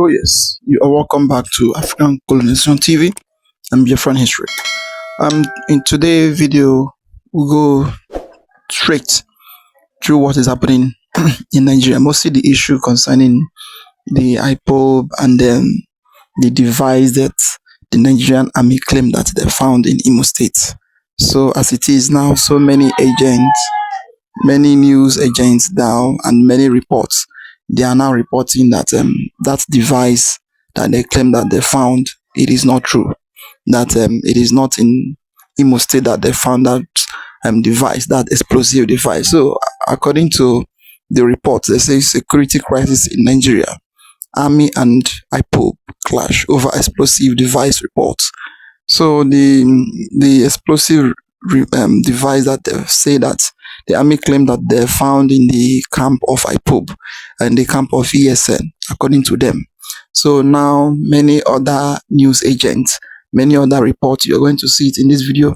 Oh yes, you are welcome back to African Colonization TV and Biafran History. In today's video, we'll go straight through what is happening in Nigeria, mostly the issue concerning the IPOB and the device that the Nigerian Army claimed that they found in Imo State. So as it is now, so many agents, many news agents now, and many reports, they are now reporting that that device that they claim that they found, it is not true. That it is not in Imo State that they found that device, that explosive device. So according to the report, they say security crisis in Nigeria. Army and IPOB clash over explosive device reports. So the explosive device that they say that the army claimed that they found in the camp of IPOB and the camp of ESN, according to them. So now many other news agents, many other reports, you're going to see it in this video.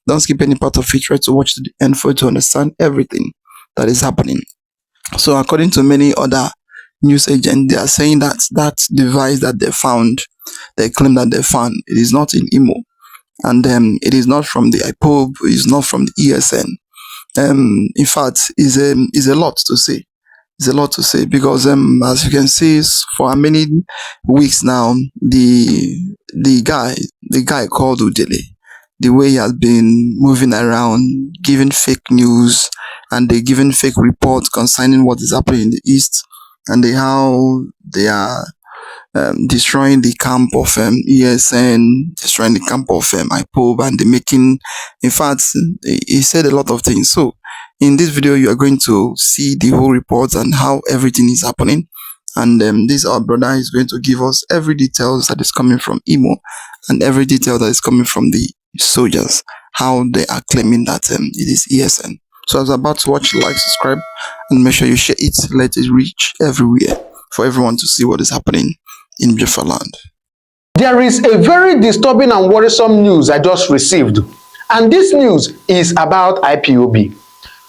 Don't skip any part of it. Try to watch to the end for you to understand everything that is happening. So according to many other news agents, they are saying that that device that they found, they claim that they found, it is not in Imo. And it is not from the IPOB, it is not from the ESN. In fact, is a lot to say. It's a lot to say because as you can see, for many weeks now, the guy called Udele, the way he has been moving around, giving fake news, and they giving fake reports concerning what is happening in the east, and how they are destroying the camp of ESN, destroying the camp of IPOB, and they're making, in fact, he said a lot of things. So in this video, you are going to see the whole report and how everything is happening. And this our brother is going to give us every details that is coming from Imo and every detail that is coming from the soldiers, how they are claiming that it is ESN. So as about to watch, like, subscribe, and make sure you share it. Let it reach everywhere for everyone to see what is happening in Biafra land. There is a very disturbing and worrisome news I just received, and this news is about IPOB.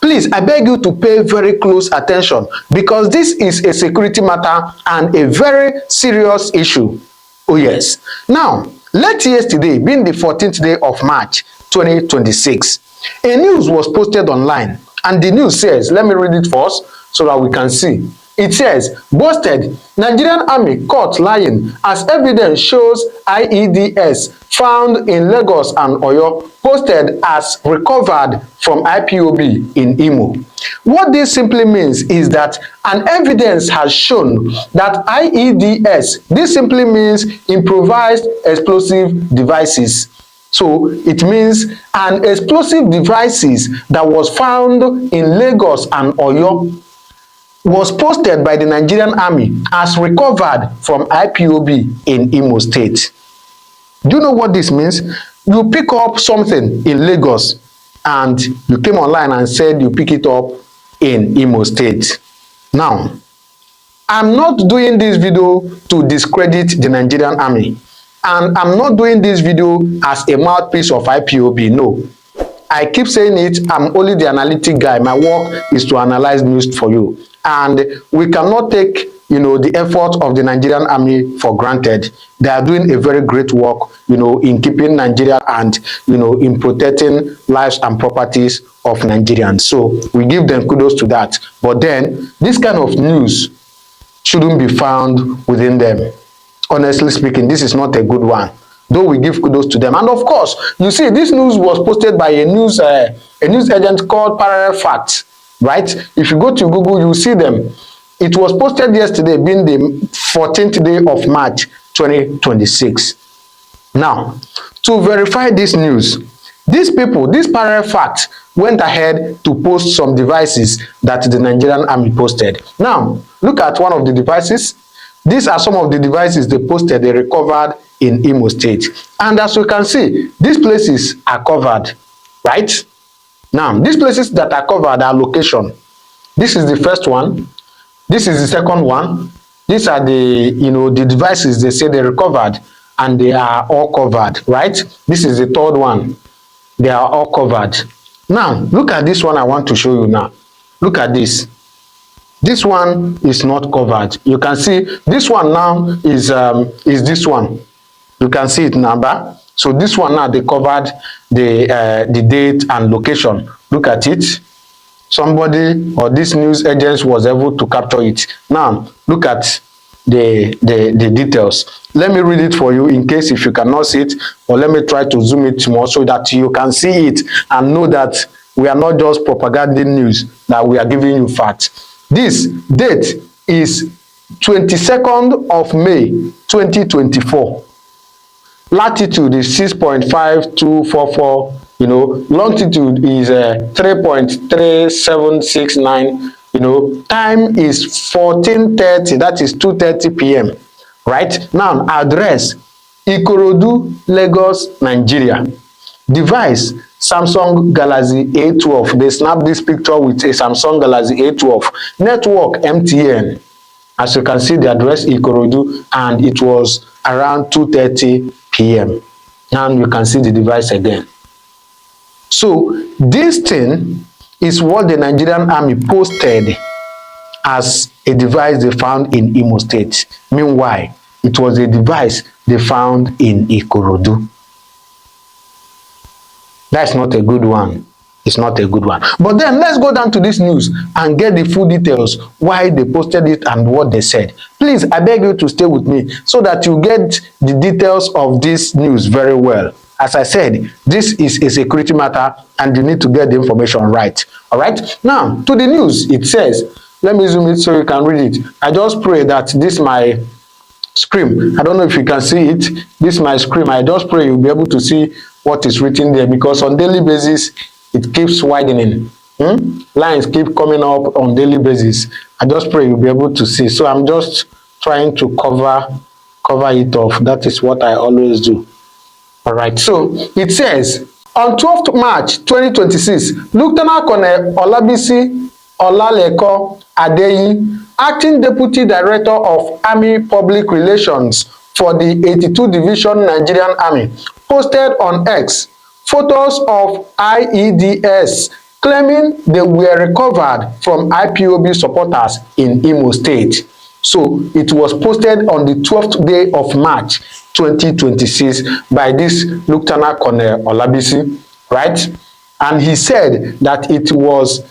Please, I beg you to pay very close attention because this is a security matter and a very serious issue. Oh yes. Now, let yesterday, being the 14th day of March 2026, a news was posted online, and the news says, let me read it first so that we can see. It says, busted, Nigerian Army caught lying as evidence shows IEDs found in Lagos and Oyo posted as recovered from IPOB in Imo. What this simply means is that an evidence has shown that IEDs, this simply means improvised explosive devices. So it means an explosive devices that was found in Lagos and Oyo was posted by the Nigerian Army as recovered from IPOB in Imo State. Do you know what this means? You pick up something in Lagos and you came online and said you pick it up in Imo State. Now, I'm not doing this video to discredit the Nigerian Army, and I'm not doing this video as a mouthpiece of IPOB. No. I keep saying it, I'm only the analytic guy. My work is to analyze news for you. And we cannot take, the effort of the Nigerian Army for granted. They are doing a very great work, in keeping Nigeria and, in protecting lives and properties of Nigerians. So we give them kudos to that. But then this kind of news shouldn't be found within them. Honestly speaking, this is not a good one, though we give kudos to them. And of course, you see, this news was posted by a news agent called Parallel Facts, right? If you go to Google, you see them. It was posted yesterday, being the 14th day of March 2026. Now, to verify this news, these people, these Parallel Facts, went ahead to post some devices that the Nigerian Army posted. Now, look at one of the devices. These are some of the devices they posted, they recovered in Imo State. And as you can see, these places are covered, right? Now, these places that are covered are location. This is the first one. This is the second one. These are the, the devices they say they recovered, and they are all covered, right? This is the third one. They are all covered. Now, look at this one I want to show you now. Look at this. This one is not covered. You can see this one now is this one. You can see it number. So this one now they covered the date and location. Look at it. Somebody or this news agent was able to capture it. Now look at the details. Let me read it for you in case if you cannot see it, or let me try to zoom it more so that you can see it and know that we are not just propagating news, that we are giving you facts. This date is 22nd of May 2024. Latitude is 6.5244, longitude is 3.3769, time is 14:30, that is 2:30 p.m. Right? Now, address Ikorodu, Lagos, Nigeria. Device Samsung Galaxy A12. They snapped this picture with a Samsung Galaxy A12. Network MTN. As you can see, the address Ikorodu, and it was around 2:30 p.m. And you can see the device again. So this thing is what the Nigerian Army posted as a device they found in Imo State. Meanwhile, it was a device they found in Ikorodu. That's not a good one. It's not a good one. But then let's go down to this news and get the full details why they posted it and what they said. Please, I beg you to stay with me so that you get the details of this news very well. As I said, this is a security matter and you need to get the information right. All right. Now, to the news, it says, let me zoom it so you can read it. I just pray that this my screen, I don't know if you can see it. This is my screen. I just pray you'll be able to see what is written there, because on daily basis, it keeps widening. Lines keep coming up on daily basis. I just pray you'll be able to see. So I'm just trying to cover it off. That is what I always do. All right. So it says, on 12th March 2026, Lieutenant Colonel Olabisi Olaleko Adeyi, Acting Deputy Director of Army Public Relations for the 82 Division Nigerian Army, posted on X photos of IEDs claiming they were recovered from IPOB supporters in Imo State. So it was posted on the 12th day of March 2026 by this Lieutenant Colonel Olabisi, right? And he said that it was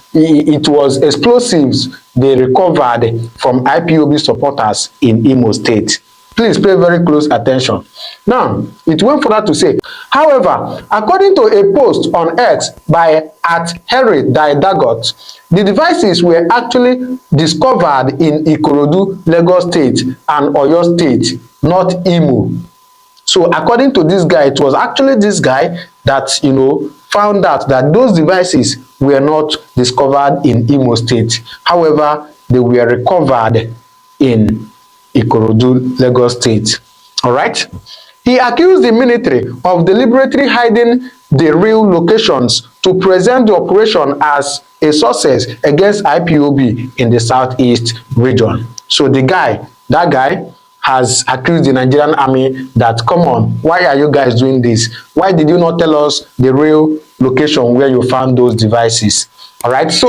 explosives they recovered from IPOB supporters in Imo State. Please pay very close attention. Now, it went further to say, however, according to a post on X by @HerryDaidagot, the devices were actually discovered in Ikorodu, Lagos State and Oyo State, not Imo. So according to this guy, it was actually this guy that, found out that those devices were not discovered in Imo State. However, they were recovered in Ikorodu, Lagos State. All right. He accused the military of deliberately hiding the real locations to present the operation as a success against IPOB in the southeast region. So that guy has accused the Nigerian Army that, come on, why are you guys doing this? Why did you not tell us the real location where you found those devices? All right, so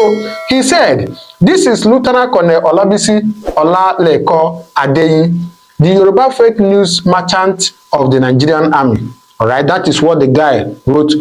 he said, this is Lieutenant Colonel Olabisi Olaleko Adeyi, the Yoruba fake news merchant of the Nigerian Army. All right, that is what the guy wrote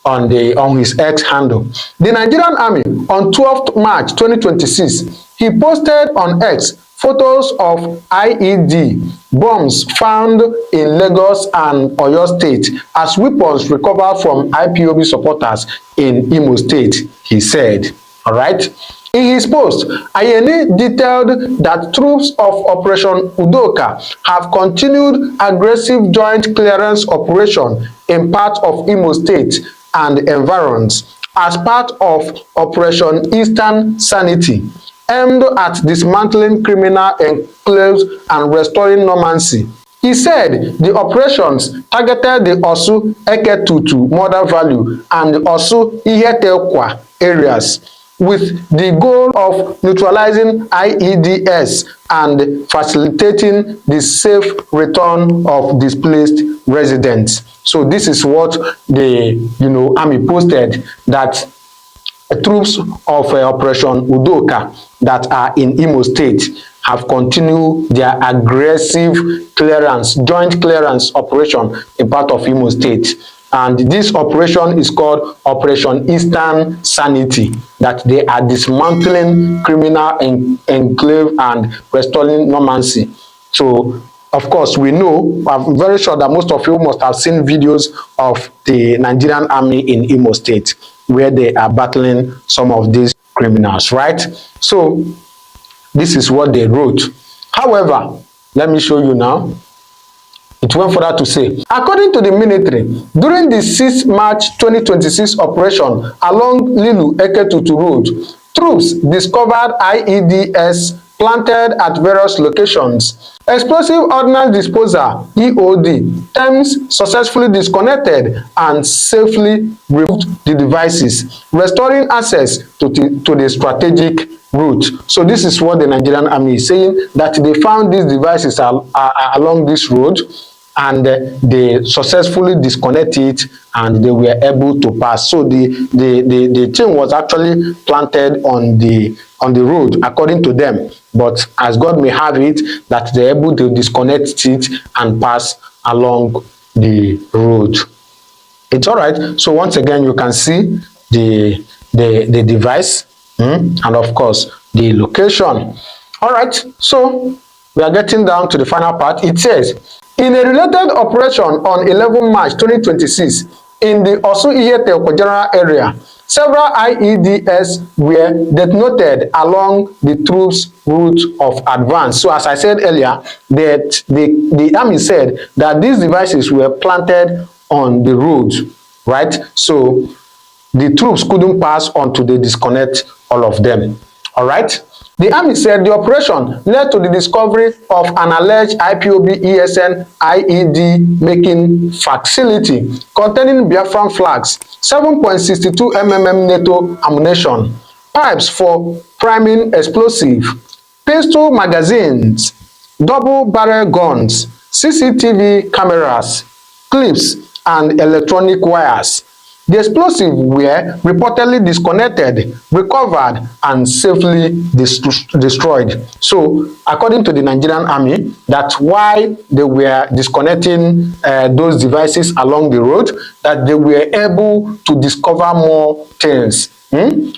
on his X handle. The Nigerian Army on 12th March 2026, he posted on X photos of IED bombs found in Lagos and Oyo State as weapons recovered from IPOB supporters in Imo State, he said. All right. In his post, Ayeni detailed that troops of Operation Udoka have continued aggressive joint clearance operation in parts of Imo State and environs as part of Operation Eastern Sanity, aimed at dismantling criminal enclaves and restoring normalcy. He said the operations targeted the Osu Eketutu Mother Valley and the Osu Ihetekwa areas, with the goal of neutralizing IEDs and facilitating the safe return of displaced residents. So this is what the Army posted, that troops of Operation Udoka that are in Imo State have continued their aggressive joint clearance operation in part of Imo State. And this operation is called Operation Eastern Sanity, that they are dismantling criminal enclave and restoring normalcy. So, of course, we know, I'm very sure that most of you must have seen videos of the Nigerian Army in Imo State, where they are battling some of these criminals, right? So, this is what they wrote. However, let me show you now. It went further to say, according to the military, during the 6 March 2026 operation along Lilu Eketutu Road, troops discovered IEDs planted at various locations. Explosive Ordnance Disposal (EOD) teams successfully disconnected and safely removed the devices, restoring access to the strategic route. So this is what the Nigerian Army is saying, that they found these devices along this road, and they successfully disconnected it and they were able to pass. So the thing was actually planted on the road according to them, but as God may have it, that they're able to disconnect it and pass along the road. It's all right. So once again, you can see the device and of course the location. All right, so we are getting down to the final part. It says, in a related operation on 11 March 2026 in the Osu-Ihete General area, several IEDs were detonated along the troops' route of advance. So as I said earlier, that the army said that these devices were planted on the road, right? So the troops couldn't pass until they disconnect all of them. All right. The army said the operation led to the discovery of an alleged IPOB ESN IED making facility containing Biafran flags, 7.62 mm NATO ammunition, pipes for priming explosive, pistol magazines, double barrel guns, CCTV cameras, clips, and electronic wires. The explosives were reportedly disconnected, recovered, and safely destroyed. So, according to the Nigerian Army, that's why they were disconnecting those devices along the road, that they were able to discover more things.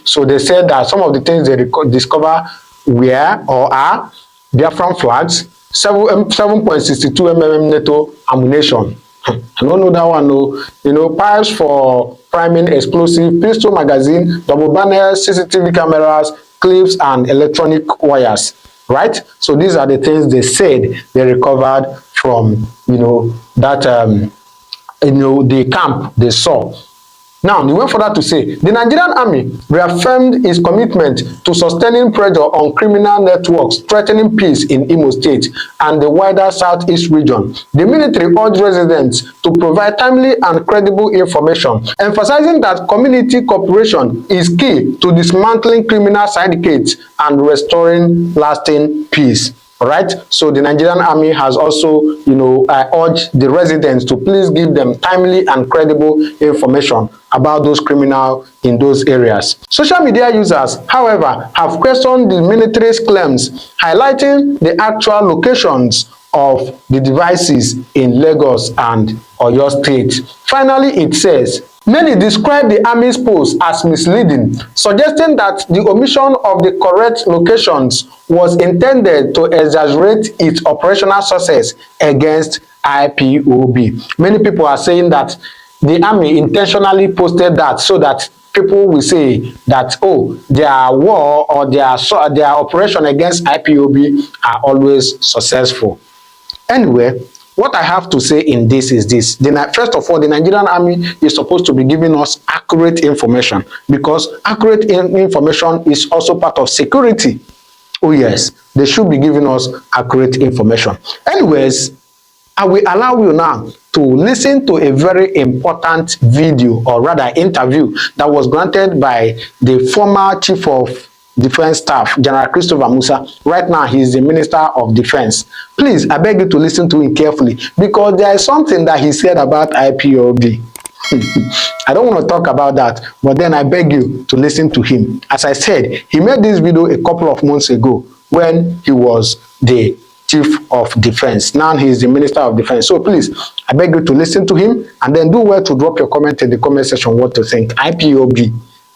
So, they said that some of the things they discover were or are Biafran flags, 7.62 mm NATO ammunition. I don't know that one, no. You know, pipes for priming explosive, pistol magazine, double barrel, CCTV cameras, clips, and electronic wires, right? So these are the things they said they recovered from, that, the camp they saw. Now, they went further to say, the Nigerian Army reaffirmed its commitment to sustaining pressure on criminal networks threatening peace in Imo State and the wider Southeast region. The military urged residents to provide timely and credible information, emphasizing that community cooperation is key to dismantling criminal syndicates and restoring lasting peace. All right, so the Nigerian Army has also, urged the residents to please give them timely and credible information about those criminals in those areas. Social media users, however, have questioned the military's claims, highlighting the actual locations of the devices in Lagos and Oyo State. Finally, it says, many describe the Army's post as misleading, suggesting that the omission of the correct locations was intended to exaggerate its operational success against IPOB. Many people are saying that the Army intentionally posted that so that people will say that, oh, their war or their operation against IPOB are always successful. Anyway, what I have to say in this is this. First of all, the Nigerian Army is supposed to be giving us accurate information, because accurate information is also part of security. Oh yes, they should be giving us accurate information. Anyways, I will allow you now to listen to a very important video, or rather interview, that was granted by the former Chief of Defense Staff, General Christopher Musa. Right now, he is the Minister of Defense. Please, I beg you to listen to him carefully, because there is something that he said about IPOB. I don't want to talk about that, but then I beg you to listen to him. As I said, he made this video a couple of months ago when he was the Chief of Defense. Now he is the Minister of Defense. So please, I beg you to listen to him and then do well to drop your comment in the comment section what to think.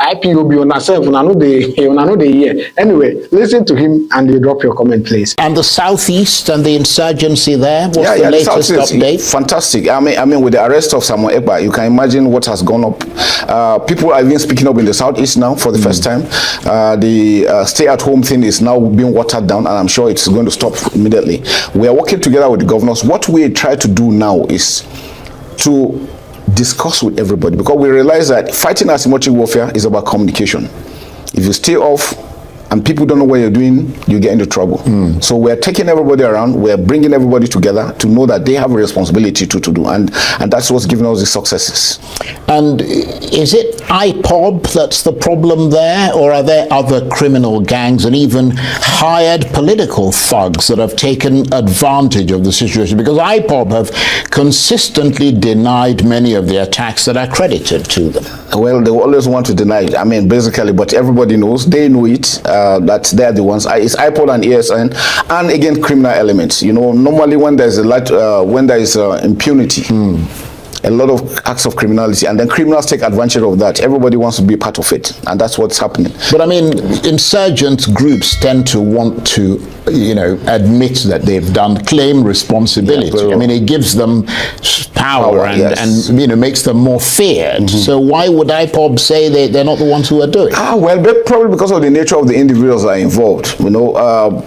IPOB on ourselves, una know the year. Anyway, listen to him and you drop your comment, please. And the southeast and the insurgency there, what's the latest the update? Fantastic. I mean, with the arrest of Samuel Ekpa, you can imagine what has gone up. People are even speaking up in the southeast now for the first time. The stay-at-home thing is now being watered down, and I'm sure it's going to stop immediately. We are working together with the governors. What we try to do now is to discuss with everybody, because we realize that fighting asymmetric warfare is about communication. If you stay off and people don't know what you're doing, you get into trouble. So we're taking everybody around, we're bringing everybody together to know that they have a responsibility to do, and that's what's giving us the successes. And is it IPOB that's the problem there, or are there other criminal gangs and even hired political thugs that have taken advantage of the situation? Because IPOB have consistently denied many of the attacks that are credited to them. Well, they always want to deny it. I mean, basically, but everybody knows, they know it, that they're the ones. It's IPOB and ESN, and again, criminal elements. You know, normally when there's impunity, a lot of acts of criminality, and then criminals take advantage of that. Everybody wants to be part of it, and that's what's happening. But I mean, insurgent groups tend to want to, admit that they've done, claim responsibility. Yeah, I mean, it gives them power and, yes. and makes them more feared. So why would IPOB say they're not the ones who are doing it? Well, but probably because of the nature of the individuals that are involved.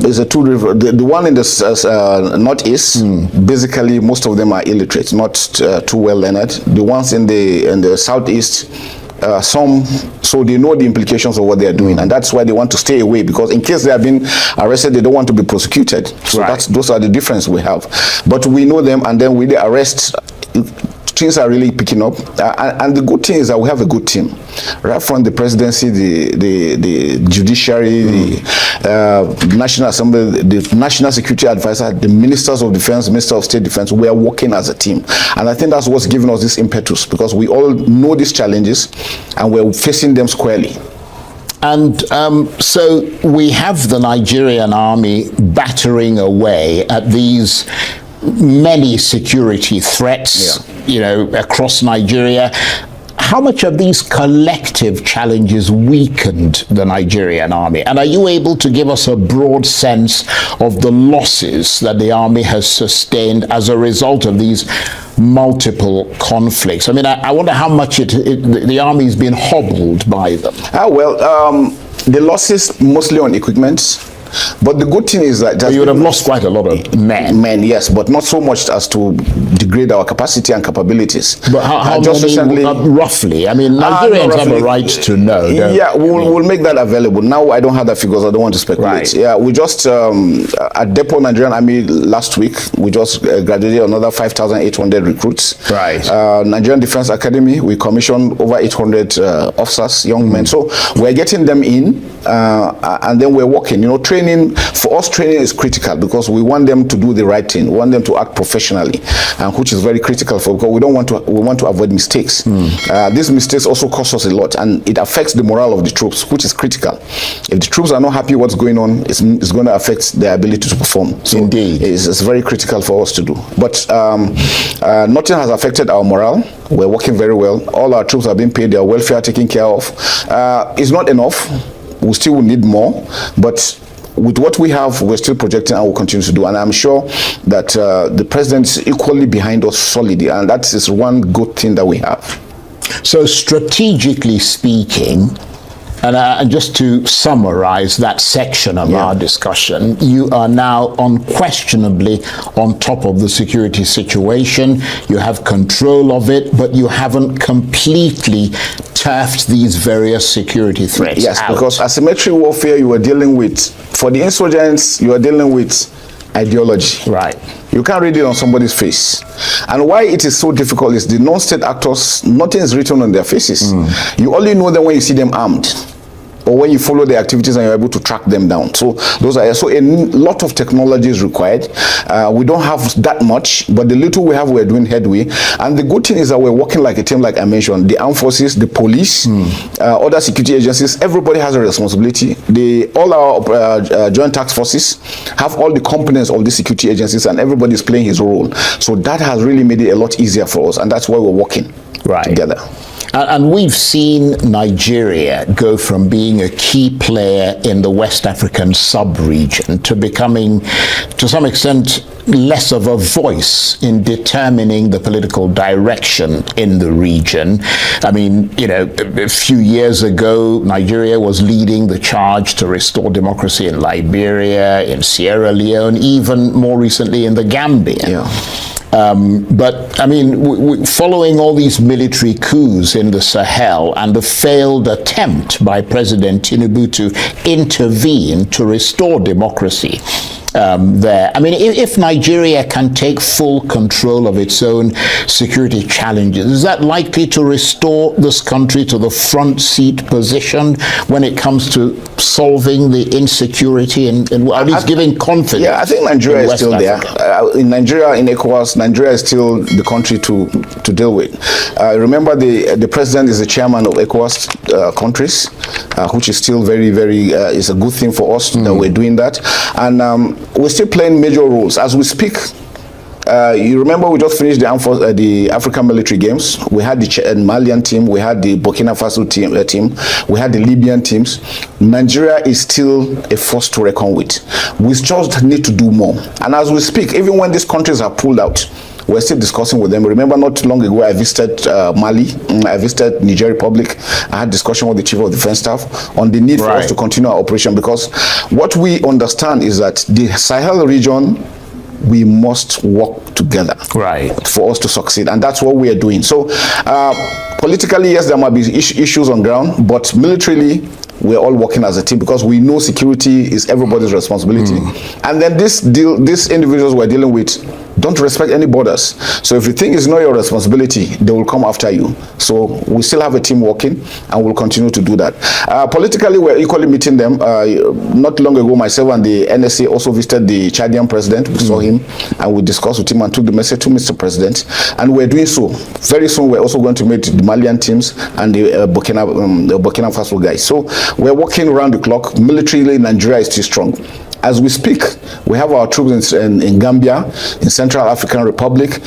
There's a two river. The one in the northeast, basically most of them are illiterate, not too well learned. The ones in the southeast, so they know the implications of what they are doing, and that's why they want to stay away, because in case they have been arrested, they don't want to be prosecuted. So those are the difference we have. But we know them, and then with the arrest, things are really picking up, and the good thing is that we have a good team, right from the presidency, the judiciary, the National Assembly, the National Security Advisor, the ministers of defense, Minister of State Defense. We are working as a team, and I think that's what's giving us this impetus, because we all know these challenges and we're facing them squarely. And so we have the Nigerian Army battering away at these many security threats, across Nigeria. How much of these collective challenges weakened the Nigerian Army? And are you able to give us a broad sense of the losses that the Army has sustained as a result of these multiple conflicts? I mean, I wonder how much the Army's been hobbled by them. The losses mostly on equipment. But the good thing is that you would have lost quite a lot of men. Yes, but not so much as to degrade our capacity and capabilities. But how just many, recently, roughly? I mean, Nigerians have a right to know. Yeah, we'll make that available. Now I don't have the figures. I don't want to speculate. Right. Yeah, we just at Depot Nigerian Army last week, we just graduated another 5,800 recruits. Right. Nigerian Defense Academy, we commissioned over 800 officers, young men. So we're getting them in, and then we're working. Training for us, training is critical, because we want them to do the right thing. We want them to act professionally, which is very critical because we want to avoid mistakes. These mistakes also cost us a lot, and it affects the morale of the troops, which is critical. If the troops are not happy what's going on, it's going to affect their ability to perform. So indeed, it's very critical for us to do. But nothing has affected our morale. We're working very well. All our troops are being paid, their welfare taken care of. It's not enough. We still will need more, but with what we have, we're still projecting and will continue to do. And I'm sure that the president is equally behind us solidly, and that is one good thing that we have. So strategically speaking, and just to summarize that section of our discussion, you are now unquestionably on top of the security situation. You have control of it, but you haven't completely turfed these various security threats Yes, out. because asymmetric warfare, you are dealing with, for the insurgents, you are dealing with ideology. Right. You can't read it on somebody's face. And why it is so difficult is the non-state actors, nothing is written on their faces. You only know them when you see them armed. or when you follow their activities and you're able to track them down. So those are, so a lot of technology is required. We don't have that much, but the little we have, we're doing headway. And the good thing is that we're working like a team, like I mentioned. The armed forces, the police, other security agencies, everybody has a responsibility. All our joint task forces have all the components of the security agencies, and everybody is playing his role. So that has really made it a lot easier for us, and that's why we're working together. And we've seen Nigeria go from being a key player in the West African sub-region to becoming, to some extent, less of a voice in determining the political direction in the region. I mean, you know, a few years ago, Nigeria was leading the charge to restore democracy in Liberia, in Sierra Leone, even more recently in the Gambia. Yeah. But I mean, following all these military coups in the Sahel and the failed attempt by President Tinubu to intervene to restore democracy there. I mean, if Nigeria can take full control of its own security challenges, is that likely to restore this country to the front seat position when it comes to solving the insecurity and at least giving confidence? Yeah, I think Nigeria is still there. In Nigeria, in ECOWAS, Nigeria is still the country to deal with. Remember, the president is the chairman of ECOWAS countries, which is still very, very, is a good thing for us that we're doing that. And we're still playing major roles as we speak. You remember we just finished the African military games. We had the Malian team, we had the Burkina Faso team, we had the Libyan teams. Nigeria is still a force to reckon with. We just need to do more. And as we speak, even when these countries are pulled out, we're still discussing with them. Remember, not too long ago, I visited Mali, I visited Niger Republic. I had discussion with the Chief of Defense Staff on the need for us to continue our operation, because what we understand is that the Sahel region, we must work together for us to succeed, and that's what we are doing. So politically, yes, there might be issues on ground, but militarily, we're all working as a team, because we know security is everybody's responsibility. And then these individuals we're dealing with don't respect any borders. So if you think it's not your responsibility, they will come after you. So we still have a team working, and we'll continue to do that. Politically, we're equally meeting them. Not long ago, myself and the NSA also visited the Chadian president. We saw him, and we discussed with him and took the message to Mr. President. And we're doing so. Very soon, we're also going to meet the Malian teams and the Burkina Faso guys. So we're working around the clock. Militarily, Nigeria is still strong. As we speak, we have our troops in Gambia, in Central African Republic,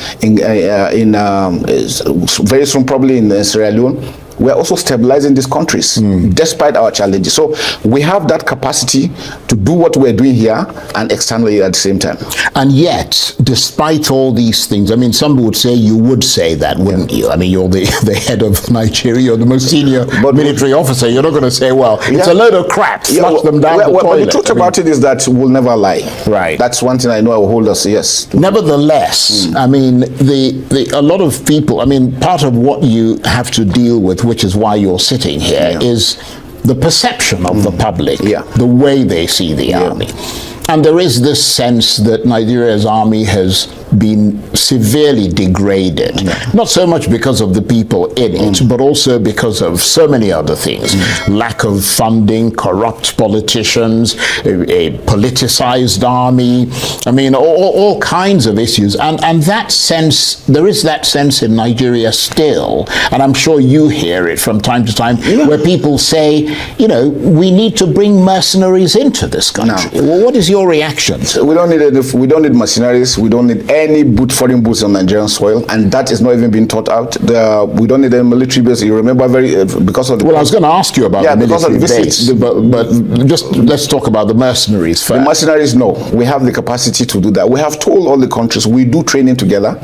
very soon probably in Sierra Leone. We're also stabilizing these countries despite our challenges. So we have that capacity to do what we're doing here and externally at the same time. And yet, despite all these things, I mean, some would say you would say that, wouldn't you? I mean, you're the head of Nigeria, you're the most senior military officer. You're not going to say, well, it's a load of crap, flush them down the toilet. But the truth about it is that we'll never lie. Right. That's one thing I know I will hold us, yes. Nevertheless, I mean, a lot of people, I mean, part of what you have to deal with, which is why you're sitting here, is the perception of the public, the way they see the army. And there is this sense that Nigeria's army has been severely degraded, not so much because of the people in it, but also because of so many other things. Lack of funding, corrupt politicians, a politicized army, I mean, all kinds of issues. And that sense, there is that sense in Nigeria still, and I'm sure you hear it from time to time, where people say, you know, we need to bring mercenaries into this country. Well, what is your reaction? We don't need mercenaries. We don't need any foreign boots on Nigerian soil, and that is not even being thought out. We don't need any military base. You remember because of the... Well, I was going to ask you about the military base, but just let's talk about the mercenaries first. The mercenaries, no. We have the capacity to do that. We have told all the countries we do training together.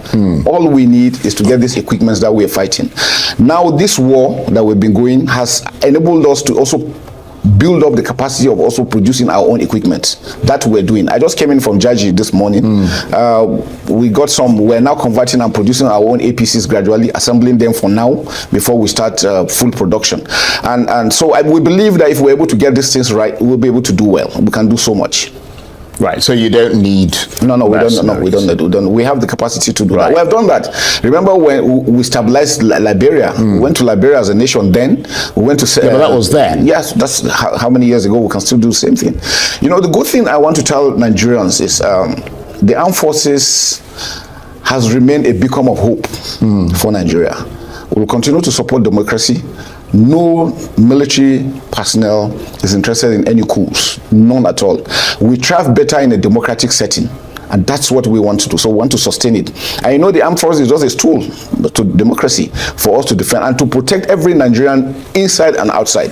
All we need is to get these equipments that we're fighting. Now, this war that we've been going has enabled us to also build up the capacity of also producing our own equipment. That we're doing. I just came in from Jaji this morning. We're now converting and producing our own APCs gradually, assembling them for now before we start full production. And so we believe that if we're able to get these things right, we'll be able to do well. We can do so much. Right. So you don't need. No, we don't. No, we don't. We have the capacity to do that. We have done that. Remember when we stabilized Liberia? We went to Liberia as a nation. Then we went to. But that was then. Yes, that's how many years ago. We can still do the same thing. You know, the good thing I want to tell Nigerians is the armed forces has remained a beacon of hope for Nigeria. We will continue to support democracy. No military personnel is interested in any coups, none at all. We thrive better in a democratic setting, and that's what we want to do. So we want to sustain it. And you know, the armed forces is just a tool to democracy for us to defend and to protect every Nigerian inside and outside.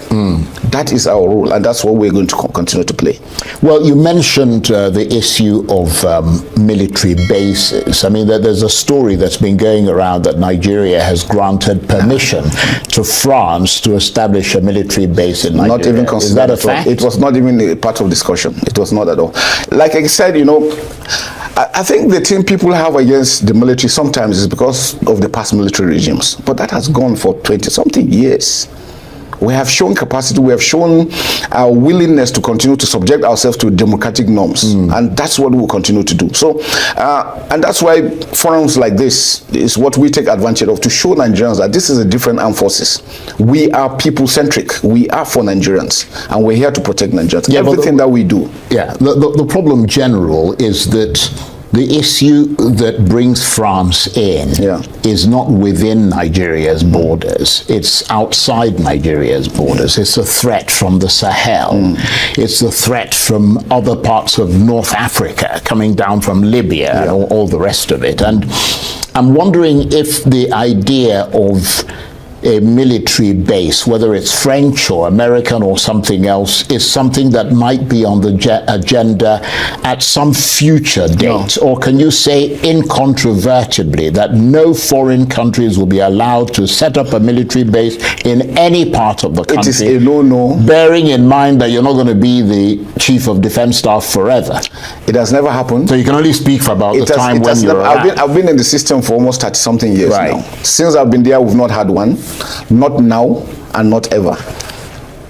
That is our role, and that's what we're going to continue to play. Well, you mentioned the issue of military bases. I mean, there's a story that's been going around that Nigeria has granted permission to France to establish a military base in Nigeria. Not even considered. Is that a fact? It was not even a part of discussion. It was not at all. Like I said, you know, I think the thing people have against the military sometimes is because of the past military regimes. But that has gone for 20-something years. We have shown capacity, we have shown our willingness to continue to subject ourselves to democratic norms. And that's what we'll continue to do. So, and that's why forums like this is what we take advantage of, to show Nigerians that this is a different armed forces. We are people-centric. We are for Nigerians. And we're here to protect Nigerians. Yeah, everything that we do. Yeah, the problem general is that the issue that brings France in is not within Nigeria's borders. It's outside Nigeria's borders. It's a threat from the Sahel. It's a threat from other parts of North Africa, coming down from Libya and all the rest of it. And I'm wondering if the idea of a military base, whether it's French or American or something else, is something that might be on the agenda at some future date? Or can you say incontrovertibly that no foreign countries will be allowed to set up a military base in any part of the country? It is a no-no. Bearing in mind that you're not going to be the chief of defense staff forever. It has never happened. So you can only speak for about the time when you're around. I've been in the system for almost 30-something years now. Since I've been there, we've not had one. Not now and not ever.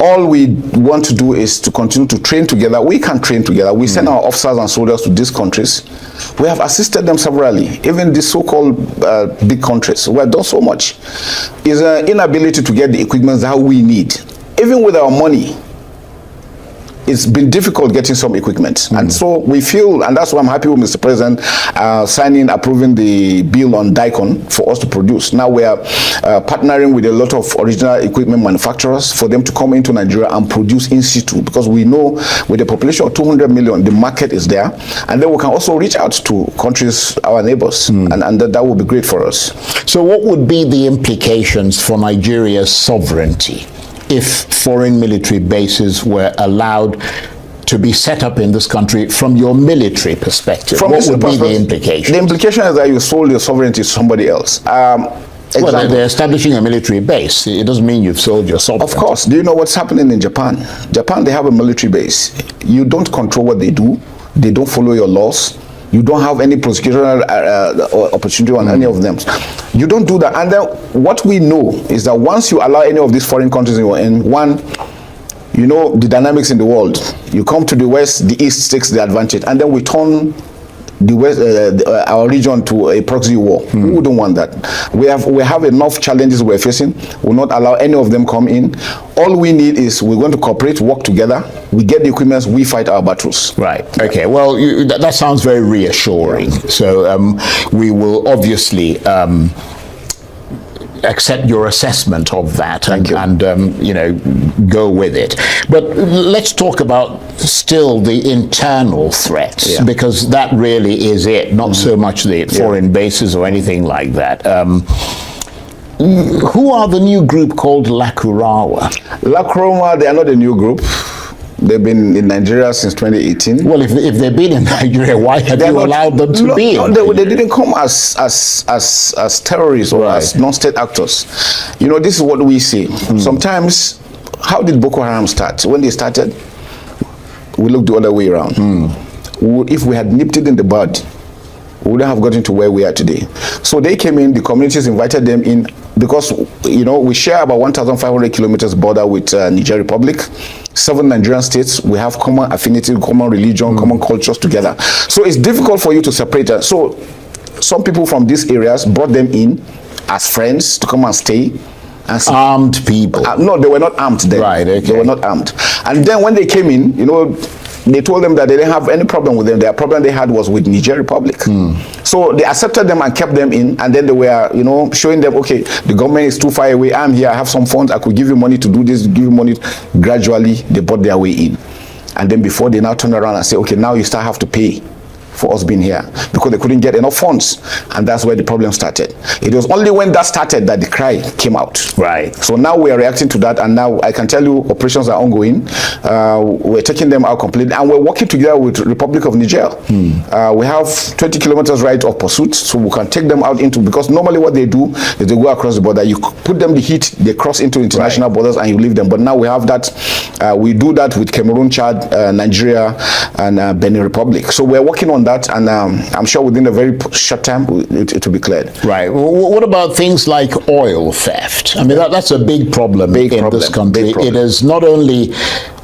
All we want to do is to continue to train together. We can train together. We send our officers and soldiers to these countries. We have assisted them severally, even these so-called big countries. We have done so much. It's an inability to get the equipment that we need. Even with our money, it's been difficult getting some equipment. And so we feel, and that's why I'm happy with Mr. President approving the bill on DICON for us to produce. Now we are partnering with a lot of original equipment manufacturers for them to come into Nigeria and produce in situ, because we know with a population of 200 million, the market is there. And then we can also reach out to countries, our neighbors, and that would be great for us. So what would be the implications for Nigeria's sovereignty if foreign military bases were allowed to be set up in this country from your military perspective? What would be the implication? The implication is that you sold your sovereignty to somebody else. Well, they're establishing a military base. It doesn't mean you've sold your sovereignty. Of course. Do you know what's happening in Japan? Japan, they have a military base. You don't control what they do. They don't follow your laws. You don't have any prosecutorial opportunity on any of them. You don't do that. And then what we know is that once you allow any of these foreign countries in, one, you know the dynamics in the world. You come to the West, the East takes the advantage, and then we turn the West, our region to a proxy war. We wouldn't want that. We have enough challenges we're facing. We'll not allow any of them come in. All we need is we're going to cooperate, work together. We get the equipment, we fight our battles. Right. Okay. Well, that sounds very reassuring. So we will obviously accept your assessment of that and you know, go with it. But let's talk about still the internal threats, because that really is it, not so much the foreign bases or anything like that. Who are the new group called Lakurawa? Lakurawa, they are not a new group. They've been in Nigeria since 2018. Well, if they've been in Nigeria, why have you allowed them to be? No, they didn't come as terrorists or as non-state actors. You know, this is what we see. Sometimes, how did Boko Haram start? When they started, we looked the other way around. If we had nipped it in the bud, we wouldn't have gotten to where we are today. So they came in, the communities invited them in, because, you know, we share about 1,500 kilometers border with Niger Republic. 7 Nigerian states, we have common affinity, common religion, common cultures together. So it's difficult for you to separate us. So some people from these areas brought them in as friends to come and stay. And armed people? No, they were not armed then. Right, okay. They were not armed. And then when they came in, you know, they told them that they didn't have any problem with them. Their problem they had was with Niger Republic. So they accepted them and kept them in, and then they were, you know, showing them, okay, the government is too far away. I'm here, I have some funds, I could give you money to do this, give you money. Gradually, they bought their way in. And then before they now turn around and say, okay, now you start have to pay for us being here, because they couldn't get enough funds, and that's where the problem started. It was only when that started that the cry came out. Right. So now we are reacting to that, and now I can tell you operations are ongoing. We're taking them out completely, and we're working together with Republic of Niger. We have 20 kilometers right of pursuit, so we can take them out into, because normally what they do is they go across the border, you put them the heat, they cross into international borders, and you leave them. But now we have that, we do that with Cameroon, Chad, Nigeria, and Benin Republic. So we're working on that, and I'm sure within a very short time it will be cleared. Right. What about things like oil theft? I mean, that's a big problem in this country. It is not only,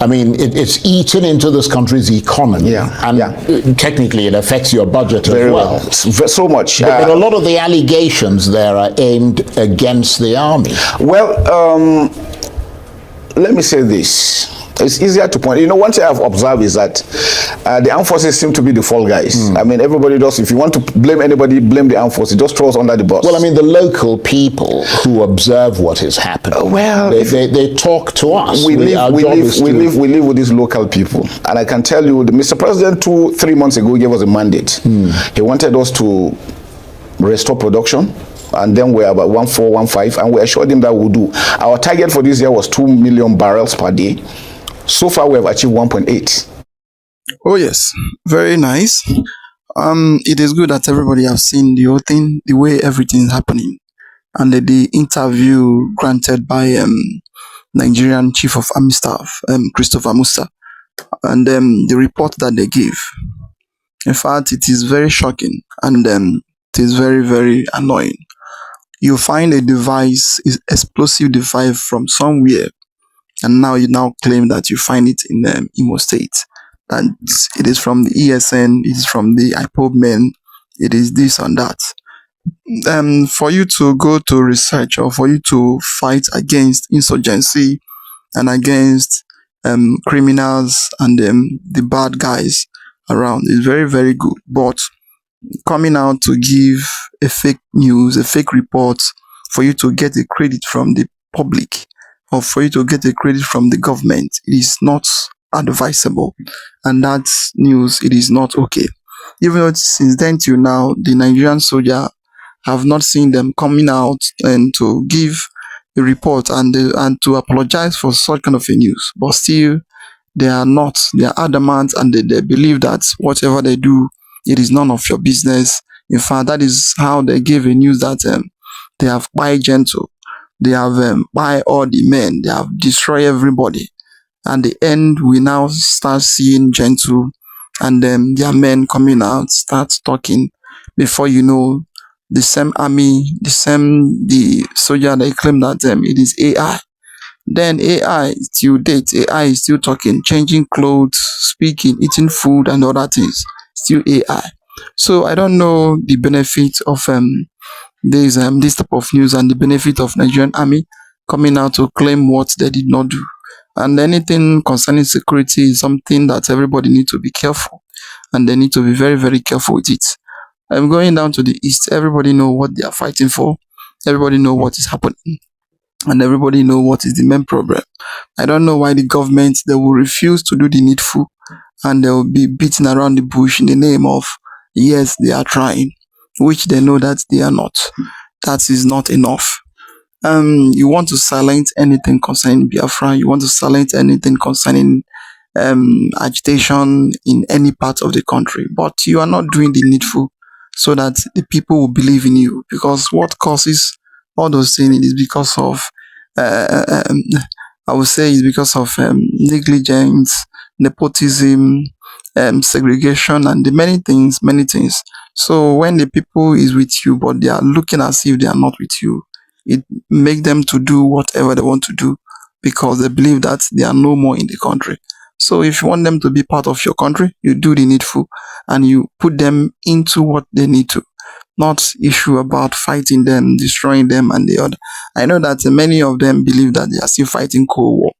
I mean, it's eaten into this country's economy, and technically it affects your budget very as well. So much. But a lot of the allegations there are aimed against the army. Well, let me say this. It's easier to point. You know, one thing I've observed is that the armed forces seem to be the fall guys. I mean, everybody does. If you want to blame anybody, blame the armed forces. Just throw us under the bus. Well, I mean, the local people who observe what is happening, they talk to us. We live with these local people, and I can tell you, Mr. President 3 months ago gave us a mandate. He wanted us to restore production. And then we're about 1415, and we assured him that we'll do. Our target for this year was 2 million barrels per day. So far, we have achieved 1.8. Oh yes, very nice. It is good that everybody has seen the whole thing, the way everything is happening, and the interview granted by Nigerian Chief of Army Staff, Christopher Musa, and the report that they gave. In fact, it is very shocking, and it is very, very annoying. You find a device, is explosive device from somewhere, and now you claim that you find it in Imo State. That it is from the ESN, it is from the IPOB men, it is this and that. For you to go to research, or for you to fight against insurgency and against criminals and the bad guys around is very, very good. But coming out to give a fake news, a fake report, for you to get a credit from the public, or for you to get a credit from the government, it is not advisable. And that news, it is not okay. Even though since then till now, the Nigerian soldier have not seen them coming out and to give a report and to apologize for such kind of a news. But still, they are adamant, and they believe that whatever they do, it is none of your business. In fact, that is how they gave a news that they have buy Gentle, they have buy all the men, they have destroyed everybody. And the end, we now start seeing Gentle and their men coming out, start talking. Before you know, the same army, the soldier, they claim that it is AI. Then AI, till date, AI is still talking, changing clothes, speaking, eating food and other things. Still AI. So I don't know the benefit of this type of news, and the benefit of Nigerian Army coming out to claim what they did not do. And anything concerning security is something that everybody needs to be careful, and they need to be very, very careful with it. I'm going down to the east. Everybody know what they are fighting for. Everybody know what is happening, and everybody know what is the main problem. I don't know why the government, they will refuse to do the needful, and they will be beating around the bush in the name of, yes, they are trying, which they know that they are not. That is not enough. You want to silence anything concerning Biafra, you want to silence anything concerning agitation in any part of the country, but you are not doing the needful so that the people will believe in you. Because what causes all those things is because of, I would say, it's because of negligence, nepotism, segregation, and the many things. So when the people is with you, but they are looking as if they are not with you, it make them to do whatever they want to do, because they believe that they are no more in the country. So if you want them to be part of your country, you do the needful and you put them into what they need to, not issue about fighting them, destroying them and the other. I know that many of them believe that they are still fighting Cold War.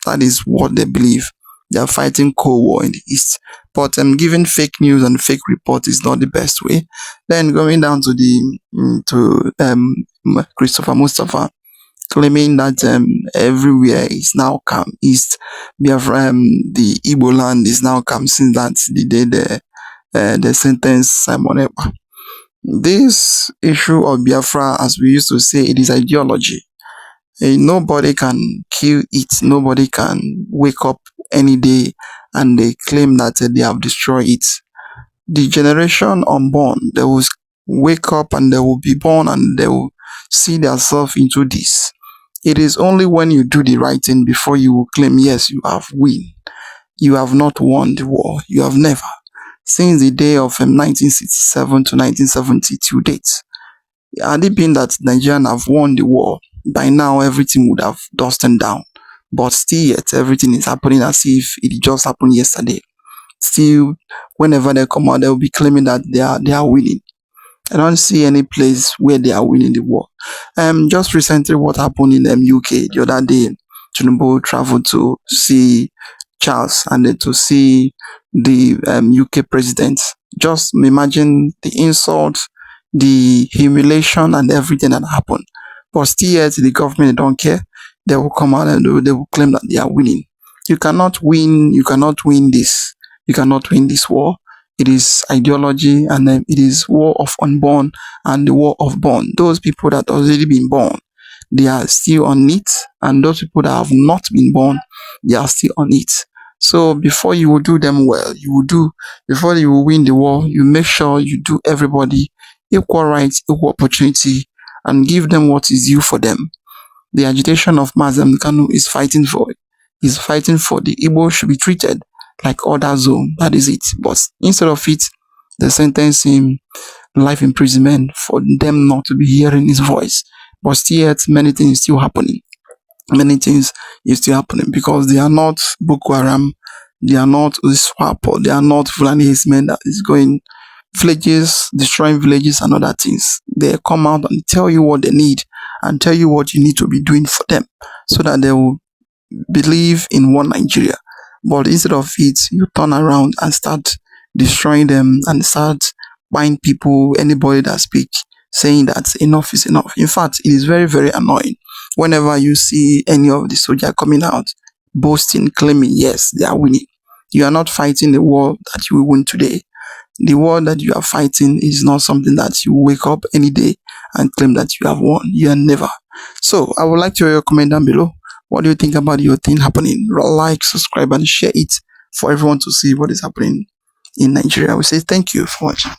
That is what they believe. They are fighting Cold War in the East. But giving fake news and fake report is not the best way. Then going down to Christopher Mustafa, claiming that everywhere is now calm. East Biafra, the Igbo land is now calm since that the day the sentence Simon Ekpa. This issue of Biafra, as we used to say, it is ideology. Nobody can kill it. Nobody can wake up any day and they claim that they have destroyed it. The generation unborn, they will wake up and they will be born and they will see themselves into this. It is only when you do the right thing before you will claim, yes, you have won. You have not won the war. You have never. Since the day of 1967 to 1970 to date, had it been that Nigerians have won the war, by now everything would have dusted down. But still yet, everything is happening as if it just happened yesterday. Still, whenever they come out, they will be claiming that they are winning. I don't see any place where they are winning the war. Just recently, what happened in UK the other day, Tinubu traveled to see Charles and then to see the UK president. Just imagine the insult, the humiliation, and everything that happened. But still yet, the government don't care. They will come out and they will claim that they are winning. You cannot win. You cannot win this. You cannot win this war. It is ideology and it is war of unborn and the war of born. Those people that already been born, they are still on it. And those people that have not been born, they are still on it. So before you will do them well, before you will win the war, you make sure you do everybody equal rights, equal opportunity, and give them what is due for them. The agitation of Mazam Kanu is fighting for it. He's fighting for the Igbo should be treated like other zone. That is it. But instead of it, they sentence him life imprisonment for them not to be hearing his voice. But still yet, many things still happening. Many things is still happening because they are not Boko Haram, they are not SWAP, or they are not Fulani men that is going villages, destroying villages and other things. They come out and tell you what they need and tell you what you need to be doing for them so that they will believe in one Nigeria. But instead of it, you turn around and start destroying them and start buying people, anybody that speak, saying that enough is enough. In fact, it is very, very annoying whenever you see any of the soldiers coming out, boasting, claiming, yes, they are winning. You are not fighting the war that you will win today. The war that you are fighting is not something that you wake up any day and claim that you have won. You are never. So I would like to hear your comment down below. What do you think about your thing happening? Like, subscribe, and share it for everyone to see what is happening in Nigeria. We say thank you for watching.